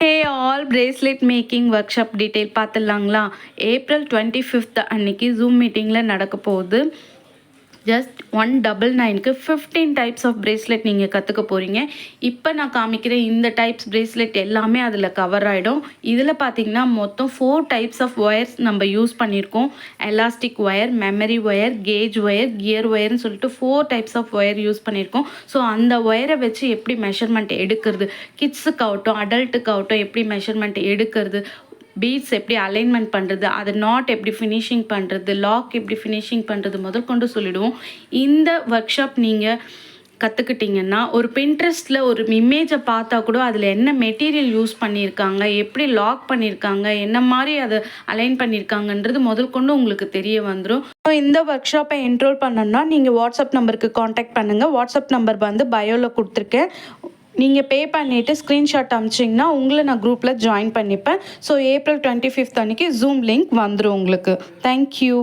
ஹே all bracelet making workshop detail பார்த்துடலாங்களா? April 25th அன்னைக்கு Zoom மீட்டிங்கில் நடக்க போகுது. ஜஸ்ட் 199க்கு 15 டைப்ஸ் ஆஃப் பிரேஸ்லெட் நீங்கள் கற்றுக்க போகிறீங்க. இப்போ நான் காமிக்கிற இந்த டைப்ஸ் பிரேஸ்லெட் எல்லாமே அதில் கவர் ஆகிடும். இதில் பார்த்தீங்கன்னா மொத்தம் 4 டைப்ஸ் ஆஃப் ஒயர்ஸ் நம்ம யூஸ் பண்ணியிருக்கோம். Elastic wire, memory wire, cage wire, gear ஒயர்னு சொல்லிட்டு 4 டைப்ஸ் ஆஃப் ஒயர் யூஸ் பண்ணியிருக்கோம். ஸோ அந்த ஒயரை வச்சு எப்படி மெஷர்மெண்ட் எடுக்கிறது, கிட்ஸுக்காகட்டும் அடல்ட்டுக்காகட்டும் எப்படி மெஷர்மெண்ட் எடுக்கிறது, பீட்ஸ் எப்படி அலைன்மெண்ட் பண்ணுறது, அது நாட் எப்படி ஃபினிஷிங் பண்ணுறது, லாக் எப்படி ஃபினிஷிங் பண்ணுறது முதல் கொண்டு சொல்லிவிடுவோம். இந்த ஒர்க் ஷாப் நீங்கள் கற்றுக்கிட்டிங்கன்னா ஒரு பின்ட்ரெஸ்ட்டில் ஒரு இமேஜை பார்த்தா கூட அதில் என்ன மெட்டீரியல் யூஸ் பண்ணியிருக்காங்க, எப்படி லாக் பண்ணியிருக்காங்க, என்ன மாதிரி அதை அலைன் பண்ணியிருக்காங்கன்றது முதல் கொண்டு உங்களுக்கு தெரிய வந்துடும். ஸோ இந்த ஒர்க் ஷாப்பை என்ரோல் பண்ணணும்னா நீங்கள் வாட்ஸ்அப் நம்பருக்கு காண்டாக்ட் பண்ணுங்கள். வாட்ஸ்அப் நம்பர் வந்து பயோவில் கொடுத்துருக்கேன். நீங்கள் பே பண்ணிவிட்டு ஸ்க்ரீன்ஷாட் அனுப்பிச்சிங்கன்னா உங்களை நான் குரூப்பில் ஜாயின் பண்ணிப்பேன். ஸோ ஏப்ரல் 25th அன்றைக்கி ஜூம் லிங்க் வந்துடும் உங்களுக்கு. தேங்க்யூ.